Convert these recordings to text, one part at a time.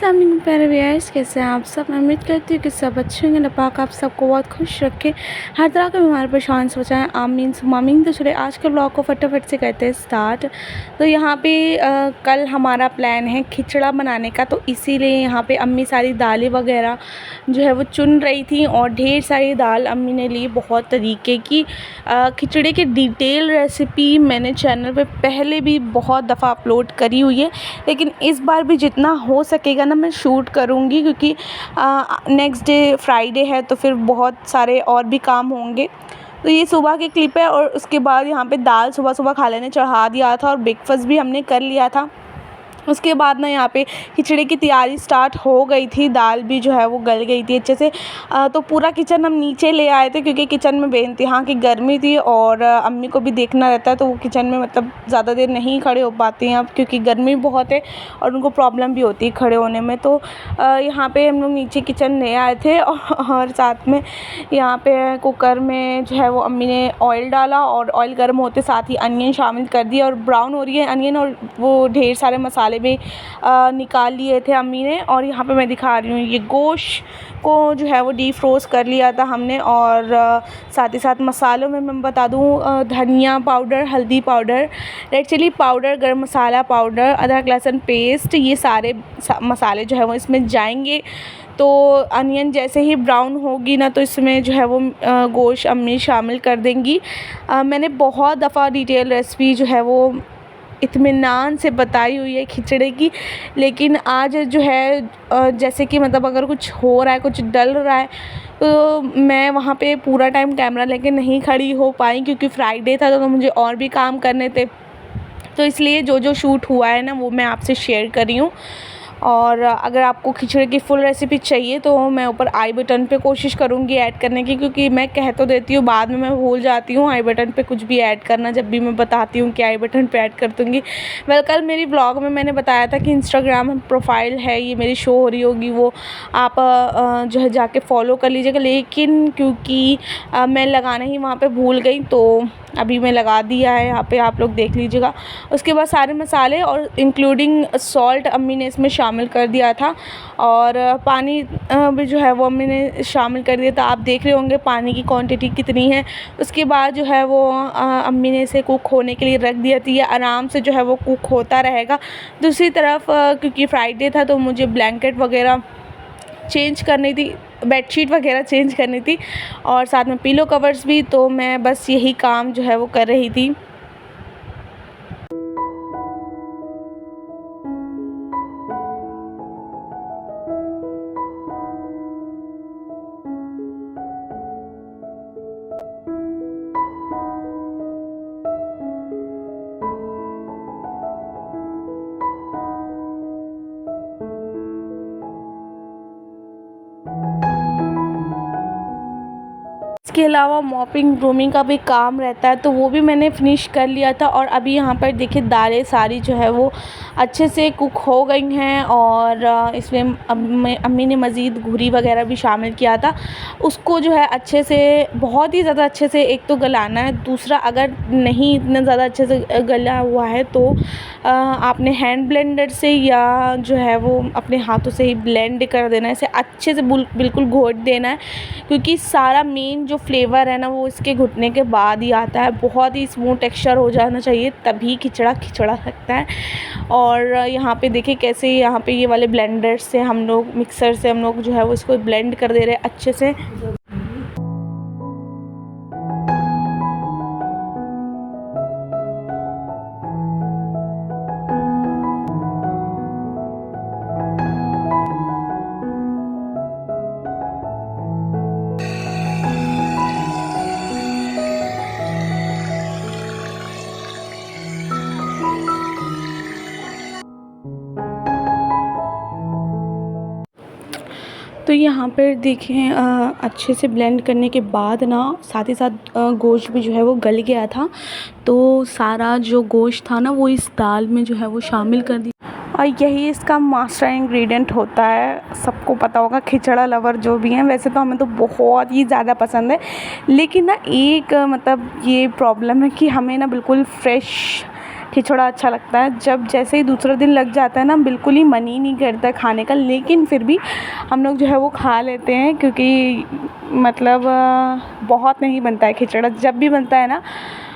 अस्सलाम वालेकुम प्यारे व्यूअर्स, कैसे हैं आप सब। मैं उम्मीद करती हूँ कि सब अच्छे होंगे। अल्लाह पाक आप सबको बहुत खुश रखे, हर तरह के बीमार परेशान से बचाएं, आमीन सुम्मा आमीन। तो चलिए आज के ब्लॉग को फटाफट से करते हैं स्टार्ट। तो यहाँ पे कल हमारा प्लान है खिचड़ा बनाने का, तो इसीलिए यहाँ पे अम्मी सारी दालें वगैरह जो है वो चुन रही थी और ढेर सारी दाल अम्मी ने ली। बहुत तरीके की खिचड़े की डिटेल रेसिपी मैंने चैनल पे पहले भी बहुत दफ़ा अपलोड करी हुई है, लेकिन इस बार भी जितना हो सकेगा ना मैं शूट करूँगी, क्योंकि नेक्स्ट डे फ्राइडे है तो फिर बहुत सारे और भी काम होंगे। तो ये सुबह की क्लिप है और उसके बाद यहाँ पे दाल सुबह सुबह खाले ने चढ़ा दिया था और ब्रेकफास्ट भी हमने कर लिया था। उसके बाद ना यहाँ पे खिचड़ी की तैयारी स्टार्ट हो गई थी, दाल भी जो है वो गल गई थी अच्छे से। तो पूरा किचन हम नीचे ले आए थे क्योंकि किचन में बेइंतहा की गर्मी थी और अम्मी को भी देखना रहता है, तो वो किचन में मतलब ज़्यादा देर नहीं खड़े हो पाती हैं अब, क्योंकि गर्मी बहुत है और उनको प्रॉब्लम भी होती है खड़े होने में। तो यहाँ पर हम लोग नीचे किचन ले आए थे और साथ में यहाँ पर कुकर में जो है वो अम्मी ने ऑयल डाला और ऑयल गर्म होते साथ ही अनियन शामिल कर दिया और ब्राउन हो रही है अनियन, और वो ढेर सारे मसाले भी निकाल लिए थे अम्मी ने। और यहाँ पे मैं दिखा रही हूँ ये गोश्त को जो है वो डीप फ्रोज़ कर लिया था हमने। और साथ ही साथ मसालों में मैं बता दूँ धनिया पाउडर, हल्दी पाउडर, रेड चिली पाउडर, गरम मसाला पाउडर, अदरक लहसुन पेस्ट, ये सारे मसाले जो है वो इसमें जाएंगे। तो अनियन जैसे ही ब्राउन होगी ना तो इसमें जो है वो गोश्त अम्मी शामिल कर देंगी। मैंने बहुत दफ़ा डिटेल रेसिपी जो है वो इत्मीनान से बताई हुई है खिचड़े की, लेकिन आज जो है जैसे कि मतलब अगर कुछ हो रहा है, कुछ डल रहा है, तो मैं वहाँ पे पूरा टाइम कैमरा लेके नहीं खड़ी हो पाई क्योंकि फ्राइडे था तो मुझे और भी काम करने थे। तो इसलिए जो जो शूट हुआ है ना वो मैं आपसे शेयर कर रही हूँ। और अगर आपको खिचड़ी की फुल रेसिपी चाहिए तो मैं ऊपर आई बटन पे कोशिश करूँगी ऐड करने की, क्योंकि मैं कह तो देती हूँ बाद में मैं भूल जाती हूँ आई बटन पे कुछ भी ऐड करना, जब भी मैं बताती हूँ कि आई बटन पे ऐड कर दूँगी। कल मेरी ब्लॉग में मैंने बताया था कि इंस्टाग्राम प्रोफाइल है ये मेरी शो हो रही होगी, वो आप जो है जाके फॉलो कर लीजिएगा, लेकिन क्योंकि मैं लगाना ही वहाँ पर भूल गई तो अभी मैं लगा दिया है, यहाँ पे आप लोग देख लीजिएगा। उसके बाद सारे मसाले और इंक्लूडिंग सॉल्ट अम्मी ने इसमें शामिल कर दिया था और पानी भी जो है वो अम्मी ने शामिल कर दिया था। आप देख रहे होंगे पानी की क्वांटिटी कितनी है। उसके बाद जो है वो अम्मी ने इसे कुक होने के लिए रख दिया था, ये आराम से जो है वो कुक होता रहेगा। दूसरी तरफ क्योंकि फ्राइडे था तो मुझे ब्लैंकेट वगैरह चेंज करनी थी, बेडशीट वगैरह चेंज करनी थी और साथ में पिलो कवर्स भी, तो मैं बस यही काम जो है वो कर रही थी। इसके अलावा मॉपिंग ग्रूमिंग का भी काम रहता है, तो वो भी मैंने फिनिश कर लिया था। और अभी यहाँ पर देखिए दालें सारी जो है वो अच्छे से कुक हो गई हैं और इसमें अम्मी ने मज़ीद घुरी वगैरह भी शामिल किया था। उसको जो है अच्छे से, बहुत ही ज़्यादा अच्छे से एक तो गलाना है, दूसरा अगर नहीं इतना ज़्यादा अच्छे से गला हुआ है तो आपने हैंड ब्लेंडर से या जो है वो अपने हाथों से ही ब्लेंड कर देना है, इसे अच्छे से बिल्कुल घोट देना है, क्योंकि सारा मेन जो फ्लेवर है ना वो इसके घुटने के बाद ही आता है। बहुत ही स्मूथ टेक्सचर हो जाना चाहिए तभी खिचड़ा लगता है। और यहाँ पे देखिए कैसे यहाँ पे ये वाले ब्लेंडर से हम लोग, मिक्सर से हम लोग जो है वो इसको ब्लेंड कर दे रहे हैं अच्छे से। तो यहाँ पर देखें अच्छे से ब्लेंड करने के बाद ना साथ ही साथ गोश्त भी जो है वो गल गया था, तो सारा जो गोश्त था ना वो इस दाल में जो है वो शामिल कर दिया। और यही इसका मास्टर इंग्रेडिएंट होता है, सबको पता होगा खिचड़ा लवर जो भी हैं। वैसे तो हमें तो बहुत ही ज़्यादा पसंद है, लेकिन ना एक मतलब ये प्रॉब्लम है कि हमें ना बिल्कुल फ्रेश खिचड़ा अच्छा लगता है। जब जैसे ही दूसरा दिन लग जाता है ना, बिल्कुल ही मन ही नहीं करता है खाने का, लेकिन फिर भी हम लोग जो है वो खा लेते हैं, क्योंकि मतलब बहुत नहीं बनता है खिचड़ा। जब भी बनता है ना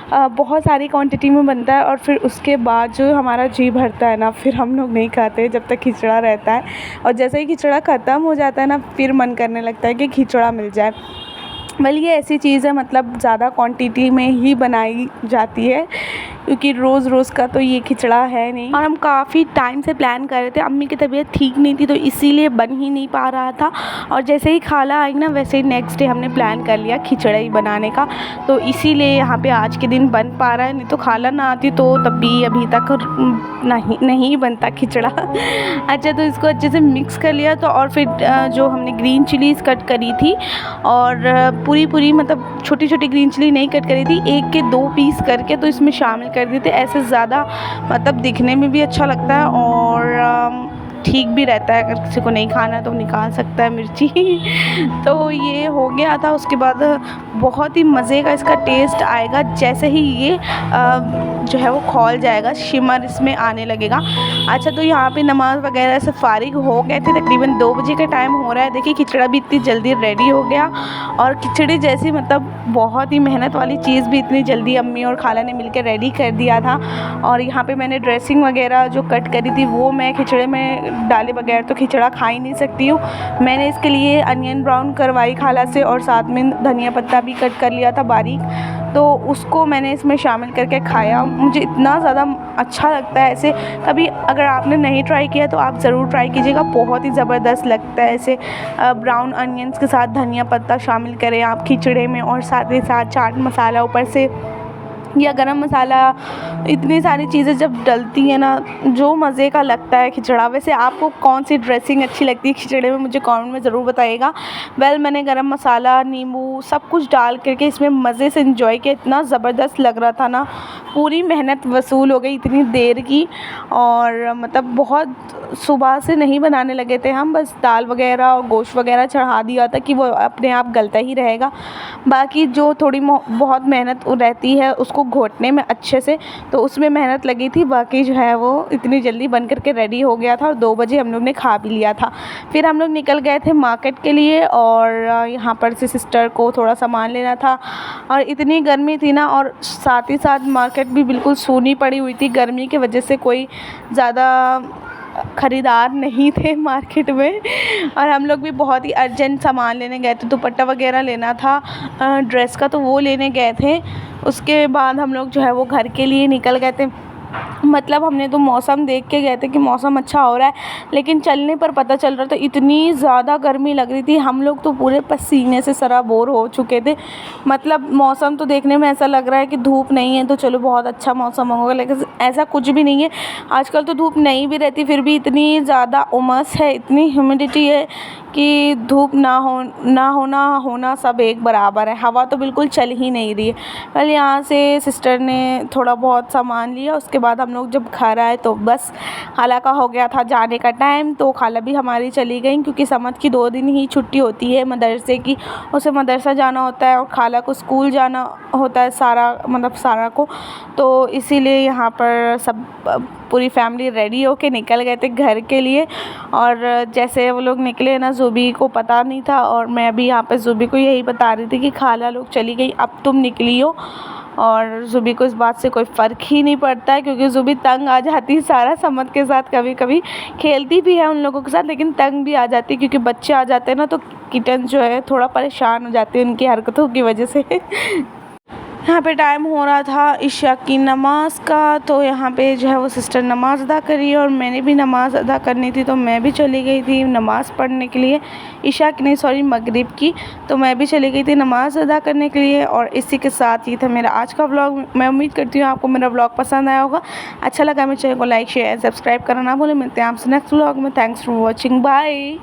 बहुत सारी क्वांटिटी में बनता है, और फिर उसके बाद जो हमारा जी भरता है ना, फिर हम लोग नहीं खाते जब तक खिचड़ा रहता है। और जैसे ही खिचड़ा ख़त्म हो जाता है ना, फिर मन करने लगता है कि खिचड़ा मिल जाए। बल्कि ये ऐसी चीज़ है, मतलब ज़्यादा क्वांटिटी में ही बनाई जाती है, क्योंकि रोज़ रोज़ का तो ये खिचड़ा है नहीं। और हम काफ़ी टाइम से प्लान कर रहे थे, अम्मी की तबीयत ठीक नहीं थी तो इसीलिए बन ही नहीं पा रहा था। और जैसे ही खाला आई ना, वैसे ही नेक्स्ट डे हमने प्लान कर लिया खिचड़ा ही बनाने का, तो इसीलिए यहाँ पे आज के दिन बन पा रहा है। नहीं तो खाला ना आती तो तब भी अभी तक नहीं बनता खिचड़ा। अच्छा, तो इसको अच्छे से मिक्स कर लिया, तो और फिर जो हमने ग्रीन चिलीज़ कट करी थी, और पूरी मतलब छोटी छोटी ग्रीन चिली नहीं कट करी थी, 1 के 2 पीस करके तो इसमें शामिल कर दिए थे। ऐसे ज़्यादा मतलब दिखने में भी अच्छा लगता है और ठीक भी रहता है। अगर किसी को नहीं खाना तो निकाल सकता है मिर्ची। तो ये हो गया था। उसके बाद बहुत ही मज़े का इसका टेस्ट आएगा जैसे ही ये जो है वो खौल जाएगा, शिमर इसमें आने लगेगा। अच्छा, तो यहाँ पे नमाज़ वगैरह से फ़ारिग हो गए थे, तकरीबन 2 बजे का टाइम हो रहा है। देखिए खिचड़ा भी इतनी जल्दी रेडी हो गया, और खिचड़ी जैसी मतलब बहुत ही मेहनत वाली चीज़ भी इतनी जल्दी अम्मी और खाला ने मिलकर रेडी कर दिया था। और यहाँ पे मैंने ड्रेसिंग वगैरह जो कट करी थी वो मैं खिचड़े में डाले बगैर तो खिचड़ा खा ही नहीं सकती हूँ। मैंने इसके लिए अनियन ब्राउन करवाई खाला से, और साथ में धनिया पत्ता भी कट कर लिया था बारीक, तो उसको मैंने इसमें शामिल करके खाया। मुझे इतना ज़्यादा अच्छा लगता है ऐसे। कभी अगर आपने नहीं ट्राई किया तो आप ज़रूर ट्राई कीजिएगा, बहुत ही ज़बरदस्त लगता है ऐसे ब्राउन अनियंस के साथ धनिया पत्ता शामिल करें आप खिचड़े में, और साथ ही साथ चाट मसाला ऊपर से या गरम मसाला, इतनी सारी चीज़ें जब डलती हैं ना, जो मज़े का लगता है खिचड़ा। वैसे आपको कौन सी ड्रेसिंग अच्छी लगती है खिचड़े में, मुझे कमेंट में ज़रूर बताइएगा। मैंने गरम मसाला, नींबू सब कुछ डाल करके इसमें मज़े से एंजॉय किया। इतना ज़बरदस्त लग रहा था ना, पूरी मेहनत वसूल हो गई इतनी देर की। और मतलब बहुत सुबह से नहीं बनाने लगे थे हम, बस दाल वगैरह और गोश्त वगैरह चढ़ा दिया था कि वो अपने आप गलता ही रहेगा। बाकी जो थोड़ी बहुत मेहनत रहती है उसको घोटने में अच्छे से, तो उसमें मेहनत लगी थी। बाकी जो है वो इतनी जल्दी बन करके रेडी हो गया था, और 2 बजे हम लोग ने खा भी लिया था। फिर हम लोग निकल गए थे मार्केट के लिए, और यहाँ पर से सिस्टर को थोड़ा सामान लेना था। और इतनी गर्मी थी ना, और साथ ही साथ मार्केट भी बिल्कुल सूनी पड़ी हुई थी। गर्मी की वजह से कोई ज़्यादा ख़रीदार नहीं थे मार्केट में, और हम लोग भी बहुत ही अर्जेंट सामान लेने गए थे। दुपट्टा वगैरह लेना था ड्रेस का, तो वो लेने गए थे। उसके बाद हम लोग जो है वो घर के लिए निकल गए थे। मतलब हमने तो मौसम देख के गए थे कि मौसम अच्छा हो रहा है, लेकिन चलने पर पता चल रहा था इतनी ज़्यादा गर्मी लग रही थी। हम लोग तो पूरे पसीने से सराबोर हो चुके थे। मतलब मौसम तो देखने में ऐसा लग रहा है कि धूप नहीं है तो चलो बहुत अच्छा मौसम होगा, लेकिन ऐसा कुछ भी नहीं है। आजकल तो धूप नहीं भी रहती फिर भी इतनी ज़्यादा उमस है, इतनी ह्यूमिडिटी है कि धूप ना होना सब एक बराबर है। हवा तो बिल्कुल चल ही नहीं रही है। पहले यहाँ से सिस्टर ने थोड़ा बहुत सामान लिया, उसके बाद हम लोग जब घर आए तो बस खाला का हो गया था जाने का टाइम, तो खाला भी हमारी चली गई, क्योंकि समझ की 2 दिन ही छुट्टी होती है मदरसे की। उसे मदरसा जाना होता है और खाला को स्कूल जाना होता है, सारा को। तो इसीलिए यहाँ पर सब पूरी फैमिली रेडी होके निकल गए थे घर के लिए। और जैसे वो लोग निकले ना, ज़ुबी को पता नहीं था, और मैं भी यहाँ पे ज़ुबी को यही बता रही थी कि खाला लोग चली गई, अब तुम निकली हो। और ज़ुबी को इस बात से कोई फ़र्क ही नहीं पड़ता है, क्योंकि ज़ुबी तंग आ जाती है सारा समद के साथ। कभी कभी खेलती भी है उन लोगों के साथ, लेकिन तंग भी आ जाती है, क्योंकि बच्चे आ जाते हैं ना तो किटन जो है थोड़ा परेशान हो जाते हैं उनकी हरकतों की वजह से। यहाँ पे टाइम हो रहा था इशा की नमाज़ का, तो यहाँ पे जो है वो सिस्टर नमाज़ अदा करी, और मैंने भी नमाज़ अदा करनी थी तो मैं भी चली गई थी नमाज़ पढ़ने के लिए। इशा की नहीं, सॉरी, मगरिब की। तो मैं भी चली गई थी नमाज़ अदा करने के लिए। और इसी के साथ ये था मेरा आज का व्लॉग। मैं उम्मीद करती हूँ आपको मेरा व्लॉग पसंद आया होगा। अच्छा लगा मेरे चैनल को लाइक शेयर सब्सक्राइब करना ना भूलें। मिलते हैं आपसे नेक्स्ट व्लॉग में। Thanks for watching, bye.